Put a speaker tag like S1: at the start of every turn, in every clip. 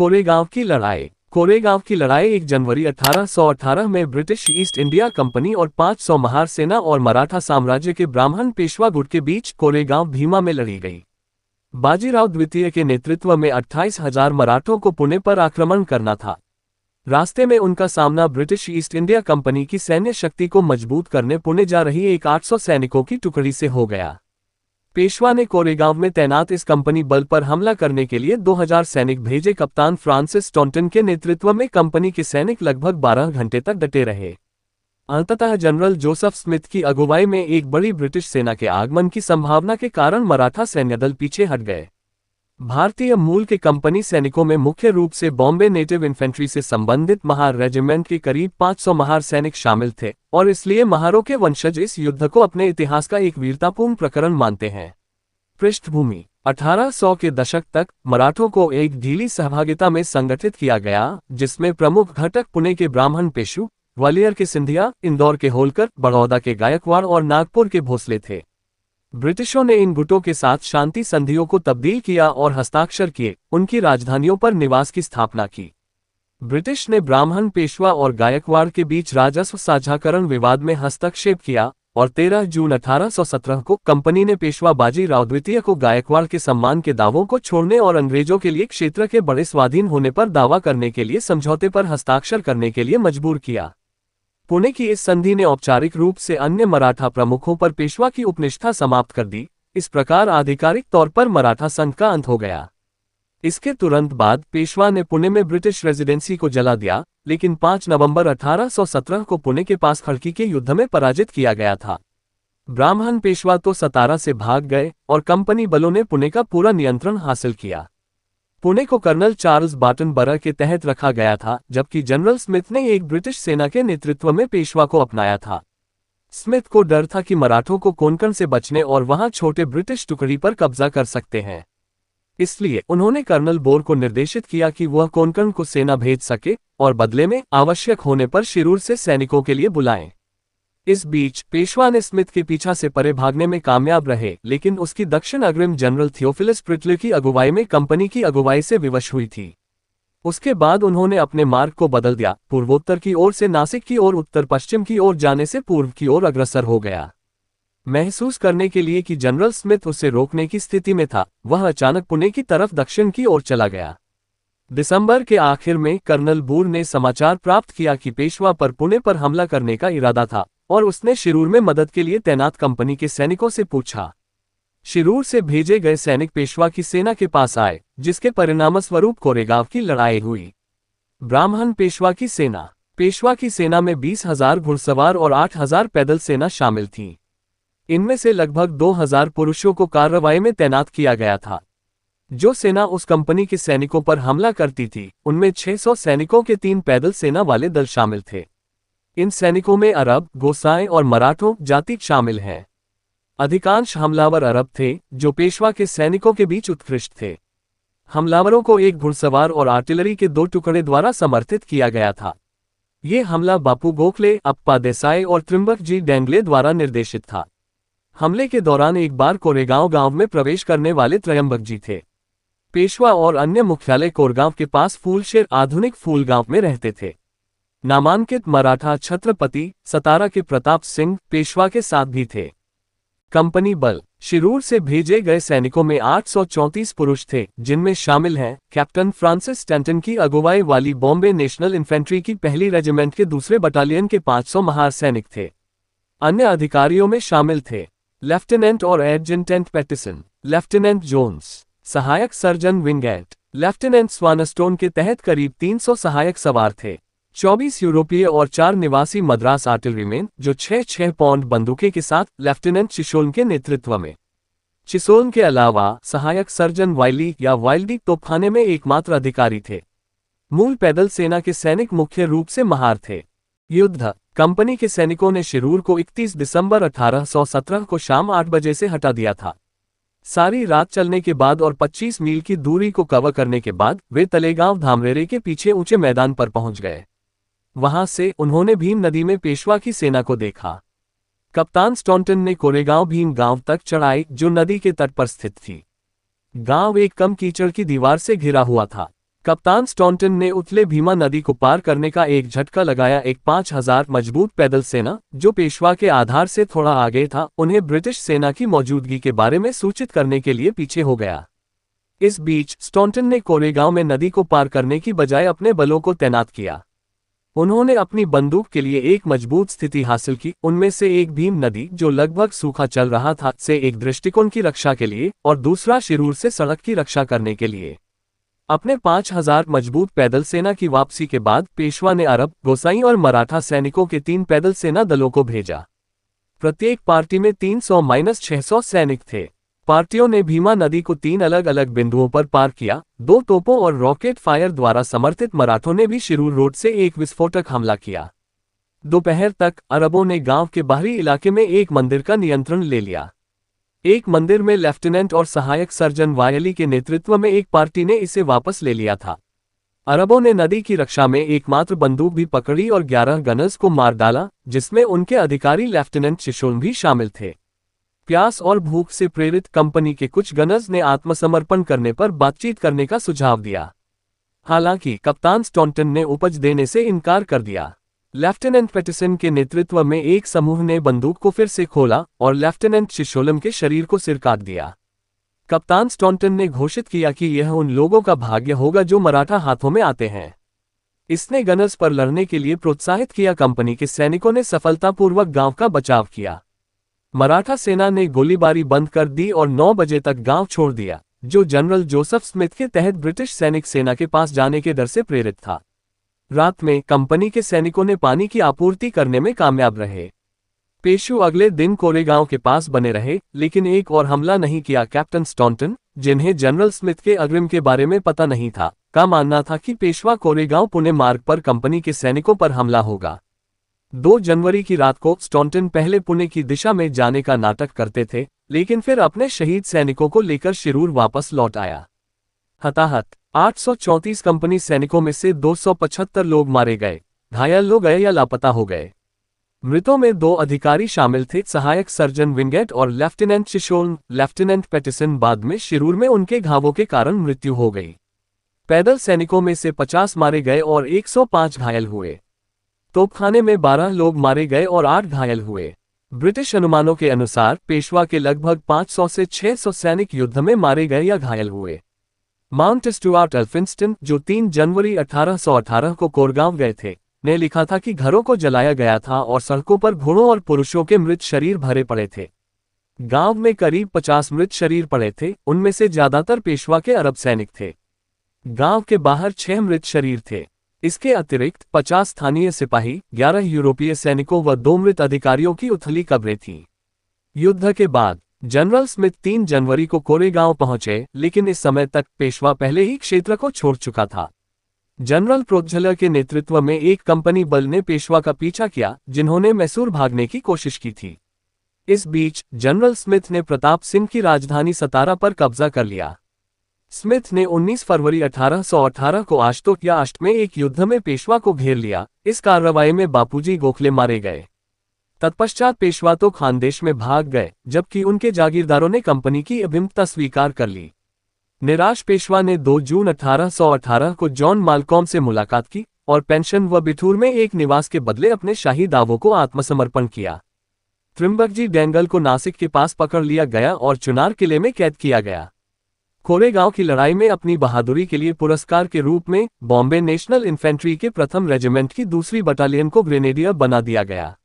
S1: कोरेगांव की लड़ाई। कोरेगांव की लड़ाई 1 जनवरी 1818 में ब्रिटिश ईस्ट इंडिया कंपनी और 500 महार सेना और मराठा साम्राज्य के ब्राह्मण पेशवा गुट के बीच कोरेगांव भीमा में लड़ी गई। बाजीराव द्वितीय के नेतृत्व में 28,000 मराठों को पुणे पर आक्रमण करना था। रास्ते में उनका सामना ब्रिटिश ईस्ट इंडिया कंपनी की सैन्य शक्ति को मजबूत करने पुणे जा रही एक 800 सैनिकों की टुकड़ी से हो गया। पेशवा ने कोरेगांव में तैनात इस कंपनी बल पर हमला करने के लिए 2000 सैनिक भेजे। कप्तान फ्रांसिस टॉन्टन के नेतृत्व में कंपनी के सैनिक लगभग 12 घंटे तक डटे रहे। अंततः जनरल जोसेफ स्मिथ की अगुवाई में एक बड़ी ब्रिटिश सेना के आगमन की संभावना के कारण मराठा सैन्य दल पीछे हट गए। भारतीय मूल के कंपनी सैनिकों में मुख्य रूप से बॉम्बे नेटिव इन्फेंट्री से संबंधित महार रेजिमेंट के करीब 500 महार सैनिक शामिल थे और इसलिए महारों के वंशज इस युद्ध को अपने इतिहास का एक वीरतापूर्ण प्रकरण मानते हैं। पृष्ठभूमि 1800 के दशक तक मराठों को एक ढीली सहभागिता में संगठित किया गया, जिसमें प्रमुख घटक पुणे के ब्राह्मण पेशु, ग्वालियर के सिंधिया, इंदौर के होलकर, बड़ौदा के गायकवाड़ और नागपुर के भोसले थे। ब्रिटिशों ने इन गुटों के साथ शांति संधियों को तब्दील किया और हस्ताक्षर किए, उनकी राजधानियों पर निवास की स्थापना की। ब्रिटिश ने ब्राह्मण पेशवा और गायकवाड़ के बीच राजस्व साझाकरण विवाद में हस्तक्षेप किया और 13 जून 1817 को कंपनी ने पेशवा बाजीराव द्वितीय को गायकवाड़ के सम्मान के दावों को छोड़ने और अंग्रेजों के लिए क्षेत्र के बड़े स्वाधीन होने पर दावा करने के लिए समझौते पर हस्ताक्षर करने के लिए मजबूर किया। पुणे की इस संधि ने औपचारिक रूप से अन्य मराठा प्रमुखों पर पेशवा की उपनिष्ठा समाप्त कर दी। इस प्रकार आधिकारिक तौर पर मराठा संघ का अंत हो गया। इसके तुरंत बाद पेशवा ने पुणे में ब्रिटिश रेजिडेंसी को जला दिया, लेकिन 5 नवंबर 1817 को पुणे के पास खड़की के युद्ध में पराजित किया गया था। ब्राह्मण पेशवा तो सतारा से भाग गए और कंपनी बलों ने पुणे का पूरा नियंत्रण हासिल किया। पुणे को कर्नल चार्ल्स बाटन बरह के तहत रखा गया था, जबकि जनरल स्मिथ ने एक ब्रिटिश सेना के नेतृत्व में पेशवा को अपनाया था। स्मिथ को डर था कि मराठों को कोंकण से बचने और वहां छोटे ब्रिटिश टुकड़ी पर कब्जा कर सकते हैं, इसलिए उन्होंने कर्नल बोर को निर्देशित किया कि वह कोंकण को सेना भेज सके और बदले में आवश्यक होने पर शिरूर से सैनिकों के लिए बुलाएं। इस बीच पेशवा ने स्मिथ के पीछा से परे भागने में कामयाब रहे, लेकिन उसकी दक्षिण अग्रिम जनरल थियोफिलस प्रिटले की अगुवाई में कंपनी की अगुवाई से विवश हुई थी। उसके बाद उन्होंने अपने मार्ग को बदल दिया, पूर्वोत्तर की ओर से नासिक की ओर उत्तर पश्चिम की ओर जाने से पूर्व की ओर अग्रसर हो गया। महसूस करने के लिए कि जनरल स्मिथ उसे रोकने की स्थिति में था, वह अचानक पुणे की तरफ दक्षिण की ओर चला गया। दिसंबर के आखिर में कर्नल बूर ने समाचार प्राप्त किया कि पेशवा पर पुणे पर हमला करने का इरादा था और उसने शिरूर में मदद के लिए तैनात कंपनी के सैनिकों से पूछा। शिरूर से भेजे गए सैनिक पेशवा की सेना के पास आए, जिसके परिणामस्वरूप कोरेगांव की लड़ाई हुई। ब्राह्मण पेशवा की सेना में 20,000 घुड़सवार और 8,000 पैदल सेना शामिल थी। इनमें से लगभग 2,000 पुरुषों को कार्रवाई में तैनात किया गया था। जो सेना उस कंपनी के सैनिकों पर हमला करती थी, उनमें 600 सैनिकों के 3 पैदल सेना वाले दल शामिल थे। इन सैनिकों में अरब, गोसाएं और मराठों जाति शामिल हैं। अधिकांश हमलावर अरब थे, जो पेशवा के सैनिकों के बीच उत्कृष्ट थे। हमलावरों को एक घुड़सवार और आर्टिलरी के 2 टुकड़े द्वारा समर्थित किया गया था। ये हमला बापू गोखले, अप्पा देसाई और त्रिम्बक जी डेंगले द्वारा निर्देशित था। हमले के दौरान एक बार कोरेगांव गांव में प्रवेश करने वाले त्रयंबक जी थे। पेशवा और अन्य मुख्यालय कोरगांव के पास फूलशेर आधुनिक फूलगांव में रहते थे। नामांकित मराठा छत्रपति सतारा के प्रताप सिंह पेशवा के साथ भी थे। कंपनी बल शिरूर से भेजे गए सैनिकों में 834 पुरुष थे, जिनमें शामिल हैं कैप्टन फ्रांसिस टैंटन की अगुवाई वाली बॉम्बे नेशनल इन्फेंट्री की पहली रेजिमेंट के 2 बटालियन के 500 महार सैनिक थे। अन्य अधिकारियों में शामिल थे लेफ्टिनेंट और एडजटेंट पैटिसन, लेफ्टिनेंट जोन्स, सहायक सर्जन विंगेट, लेफ्टिनेंट स्वानस्टोन के तहत करीब 300 सहायक सवार थे। 24 यूरोपीय और 4 निवासी मद्रास आर्टिलरीमैन, जो 6-6 पाउंड बंदूकें के साथ लेफ्टिनेंट चिशोल्न के नेतृत्व में। चिशोल्न के अलावा सहायक सर्जन वाइली या वाइल्डी तोपखाने में एकमात्र अधिकारी थे। मूल पैदल सेना के सैनिक मुख्य रूप से महार थे। युद्ध कंपनी के सैनिकों ने शिरूर को 31 दिसंबर 1817 को शाम 8 बजे से हटा दिया था। सारी रात चलने के बाद और 25 मील की दूरी को कवर करने के बाद वे तलेगांव धामरेरे के पीछे ऊंचे मैदान पर पहुंच गए। वहां से उन्होंने भीम नदी में पेशवा की सेना को देखा। कप्तान स्टॉन्टन ने कोरेगांव भीम गांव तक चढ़ाई, जो नदी के तट पर स्थित थी। गांव एक कम कीचड़ की दीवार से घिरा हुआ था। कप्तान स्टॉन्टन ने उथले भीमा नदी को पार करने का एक झटका लगाया। एक 5000 मजबूत पैदल सेना, जो पेशवा के आधार से थोड़ा आगे था, उन्हें ब्रिटिश सेना की मौजूदगी के बारे में सूचित करने के लिए पीछे हो गया। इस बीच स्टॉन्टन ने कोरेगांव में नदी को पार करने की बजाय अपने बलों को तैनात किया। उन्होंने अपनी बंदूक के लिए एक मजबूत स्थिति हासिल की, उनमें से एक भीम नदी, जो लगभग सूखा चल रहा था, से एक दृष्टिकोण की रक्षा के लिए और दूसरा शिरूर से सड़क की रक्षा करने के लिए। अपने 5000 मजबूत पैदल सेना की वापसी के बाद पेशवा ने अरब, गोसाई और मराठा सैनिकों के 3 पैदल सेना दलों को भेजा। प्रत्येक पार्टी में 300-600 सैनिक थे। पार्टियों ने भीमा नदी को 3 अलग अलग बिंदुओं पर पार किया। 2 तोपों और रॉकेट फायर द्वारा समर्थित मराठों ने भी शिरूर रोड से एक विस्फोटक हमला किया। दोपहर तक अरबों ने गांव के बाहरी इलाके में एक मंदिर का नियंत्रण ले लिया। एक मंदिर में लेफ्टिनेंट और सहायक सर्जन वायली के नेतृत्व में एक पार्टी ने इसे वापस ले लिया था। अरबों ने नदी की रक्षा में एकमात्र बंदूक भी पकड़ी और 11 गनर्स को मार डाला, जिसमें उनके अधिकारी लेफ्टिनेंट चिशोन भी शामिल थे। प्यास और भूख से प्रेरित कंपनी के कुछ गनर्स ने आत्मसमर्पण करने पर बातचीत करने का सुझाव दिया। हालांकि कप्तान स्टॉन्टन ने उपज देने से इनकार कर दिया। लेफ्टिनेंट पैटिसन के नेतृत्व में एक समूह ने बंदूक को फिर से खोला और लेफ्टिनेंट चिशोलम के शरीर को सिर काट दिया। कप्तान स्टॉन्टन ने घोषित किया कि यह उन लोगों का भाग्य होगा जो मराठा हाथों में आते हैं। इसने गनर्स पर लड़ने के लिए प्रोत्साहित किया। कंपनी के सैनिकों ने सफलतापूर्वक गांव का बचाव किया। मराठा सेना ने गोलीबारी बंद कर दी और 9 बजे तक गांव छोड़ दिया, जो जनरल जोसेफ स्मिथ के तहत ब्रिटिश सैनिक सेना के पास जाने के डर से प्रेरित था। रात में कंपनी के सैनिकों ने पानी की आपूर्ति करने में कामयाब रहे। पेशु अगले दिन कोरेगांव के पास बने रहे, लेकिन एक और हमला नहीं किया। कैप्टन स्टॉन्टन, जिन्हें जनरल स्मिथ के अग्रिम के बारे में पता नहीं था, का मानना था कि पेशवा कोरेगांव पुणे मार्ग पर कंपनी के सैनिकों पर हमला होगा। 2 जनवरी की रात को स्टॉन्टन पहले पुणे की दिशा में जाने का नाटक करते थे, लेकिन फिर अपने शहीद सैनिकों को लेकर शिरूर वापस लौट आया। हताहत 834 कंपनी सैनिकों में से 275 लोग मारे गए, घायल हो गए या लापता हो गए। मृतों में 2 अधिकारी शामिल थे, सहायक सर्जन विंगेट और लेफ्टिनेंट चिशोन। लेफ्टिनेंट पैटिसन बाद में शिरूर में उनके घावों के कारण मृत्यु हो गई। पैदल सैनिकों में से 50 मारे गए और 105 घायल हुए। तोपखाने में 12 लोग मारे गए और 8 घायल हुए। ब्रिटिश अनुमानों के अनुसार पेशवा के लगभग 500 से 600 सैनिक युद्ध में मारे गए या घायल हुए। माउंट स्टुअर्ट एल्फिंस्टन, जो 3 जनवरी 1818 को कोरगांव गए थे, ने लिखा था कि घरों को जलाया गया था और सड़कों पर घोड़ों और पुरुषों के मृत शरीर भरे पड़े थे। गांव में करीब 50 मृत शरीर पड़े थे, उनमें से ज्यादातर पेशवा के अरब सैनिक थे। गांव के बाहर 6 मृत शरीर थे। इसके अतिरिक्त 50 स्थानीय सिपाही, 11 यूरोपीय सैनिकों व 2 मृत अधिकारियों की उथली कब्रें थीं। युद्ध के बाद जनरल स्मिथ 3 जनवरी को कोरेगांव पहुंचे, लेकिन इस समय तक पेशवा पहले ही क्षेत्र को छोड़ चुका था। जनरल प्रोज्झलर के नेतृत्व में एक कंपनी बल ने पेशवा का पीछा किया, जिन्होंने मैसूर भागने की कोशिश की थी। इस बीच जनरल स्मिथ ने प्रताप सिंह की राजधानी सतारा पर कब्जा कर लिया। स्मिथ ने 19 फरवरी 1818 को आश्तोक या अष्ट में एक युद्ध में पेशवा को घेर लिया। इस कार्रवाई में बापूजी गोखले मारे गए। तत्पश्चात पेशवा तो खानदेश में भाग गए, जबकि उनके जागीरदारों ने कंपनी की अभिमतता स्वीकार कर ली। निराश पेशवा ने 2 जून 1818 को जॉन मालकॉम से मुलाकात की और पेंशन व बिठूर में एक निवास के बदले अपने शाही दावों को आत्मसमर्पण किया। त्रिम्बकजी डेंगल को नासिक के पास पकड़ लिया गया और चुनार किले में कैद किया गया। कोरेगांव की लड़ाई में अपनी बहादुरी के लिए पुरस्कार के रूप में बॉम्बे नेशनल इन्फेंट्री के 1st रेजिमेंट की 2री बटालियन को ग्रेनेडियर बना दिया गया।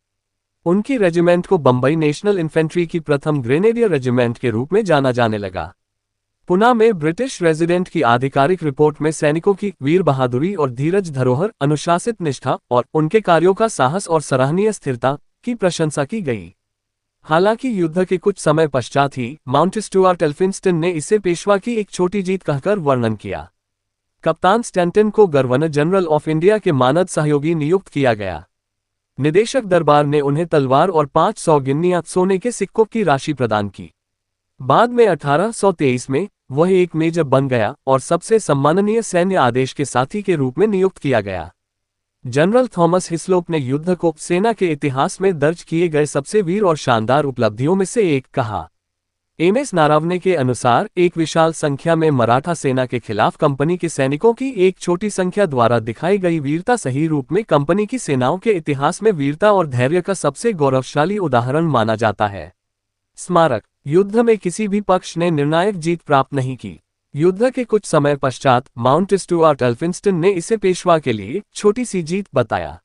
S1: उनकी रेजिमेंट को बंबई नेशनल इन्फेंट्री की 1st ग्रेनेडियर रेजिमेंट के रूप में जाना जाने लगा। पुणे में ब्रिटिश रेजिडेंट की आधिकारिक रिपोर्ट में सैनिकों की वीर बहादुरी और धीरज धरोहर, अनुशासित निष्ठा और उनके कार्यों का साहस और सराहनीय स्थिरता की प्रशंसा की गई। हालांकि युद्ध के कुछ समय पश्चात ही माउंट स्टुअर्ट एल्फिंस्टन ने इसे पेशवा की एक छोटी जीत कहकर वर्णन किया। कप्तान स्टैंटन को गवर्नर जनरल ऑफ इंडिया के मानद सहयोगी नियुक्त किया गया। निदेशक दरबार ने उन्हें तलवार और 500 गिन्नियां सोने के सिक्कों की राशि प्रदान की। बाद में 1823 में वह एक मेजर बन गया और सबसे सम्माननीय सैन्य आदेश के साथी के रूप में नियुक्त किया गया। जनरल थॉमस हिस्लोप ने युद्ध को सेना के इतिहास में दर्ज किए गए सबसे वीर और शानदार उपलब्धियों में से एक कहा। एमएस नारावने के अनुसार एक विशाल संख्या में मराठा सेना के खिलाफ कंपनी के सैनिकों की एक छोटी संख्या द्वारा दिखाई गई वीरता सही रूप में कंपनी की सेनाओं के इतिहास में वीरता और धैर्य का सबसे गौरवशाली उदाहरण माना जाता है। स्मारक। युद्ध में किसी भी पक्ष ने निर्णायक जीत प्राप्त नहीं की। युद्ध के कुछ समय पश्चात माउंट स्टुअर्ट एल्फिंस्टन ने इसे पेशवा के लिए छोटी सी जीत बताया।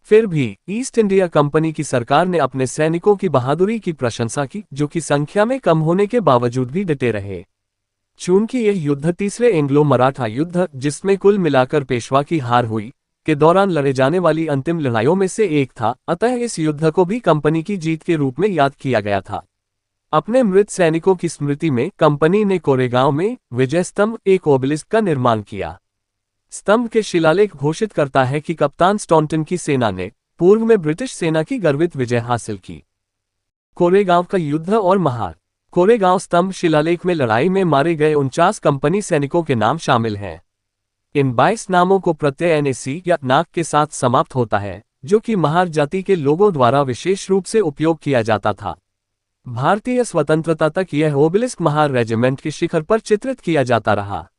S1: फिर भी ईस्ट इंडिया कंपनी की सरकार ने अपने सैनिकों की बहादुरी की प्रशंसा की, जो कि संख्या में कम होने के बावजूद भी डटे रहे। चूंकि यह युद्ध तीसरे एंग्लो मराठा युद्ध, जिसमें कुल मिलाकर पेशवा की हार हुई, के दौरान लड़े जाने वाली अंतिम लड़ाइयों में से एक था, अतः इस युद्ध को भी कंपनी की जीत के रूप में याद किया गया था। अपने मृत सैनिकों की स्मृति में कंपनी ने कोरेगांव में विजय स्तंभ, एक ओबेलिस्क का निर्माण किया। स्तंभ के शिलालेख घोषित करता है कि कप्तान स्टॉन्टन की सेना ने पूर्व में ब्रिटिश सेना की गर्वित विजय हासिल की। कोरेगांव का युद्ध और महार। कोरेगांव स्तंभ शिलालेख में लड़ाई में मारे गए 49 कंपनी सैनिकों के नाम शामिल हैं। इन 22 नामों को प्रत्यय NAC या नाक के साथ समाप्त होता है, जो कि महार जाति के लोगों द्वारा विशेष रूप से उपयोग किया जाता था। भारतीय स्वतंत्रता तक यह ओबेलिस्क महार रेजिमेंट के शिखर पर चित्रित किया जाता रहा।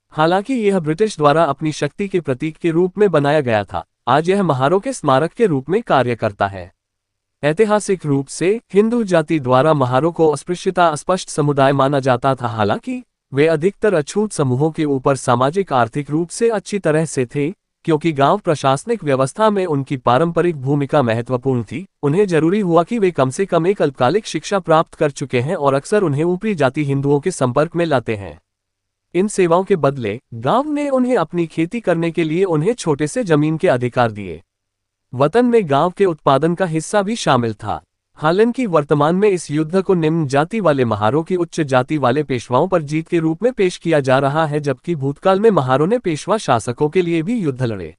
S1: हालांकि यह ब्रिटिश द्वारा अपनी शक्ति के प्रतीक के रूप में बनाया गया था, आज यह महारों के स्मारक के रूप में कार्य करता है। ऐतिहासिक रूप से हिंदू जाति द्वारा महारों को अस्पृश्यता अस्पष्ट समुदाय माना जाता था, हालांकि वे अधिकतर अछूत समूहों के ऊपर सामाजिक आर्थिक रूप से अच्छी तरह से थे। क्योंकि गांव प्रशासनिक व्यवस्था में उनकी पारंपरिक भूमिका महत्वपूर्ण थी, उन्हें जरूरी हुआ कि वे कम से कम एक अल्पकालिक शिक्षा प्राप्त कर चुके हैं और अक्सर उन्हें ऊपरी जाति हिंदुओं के संपर्क में लाते हैं। इन सेवाओं के बदले गांव ने उन्हें अपनी खेती करने के लिए उन्हें छोटे से जमीन के अधिकार दिए। वतन में गांव के उत्पादन का हिस्सा भी शामिल था। हालांकि वर्तमान में इस युद्ध को निम्न जाति वाले महारों की उच्च जाति वाले पेशवाओं पर जीत के रूप में पेश किया जा रहा है, जबकि भूतकाल में महारों ने पेशवा शासकों के लिए भी युद्ध लड़े।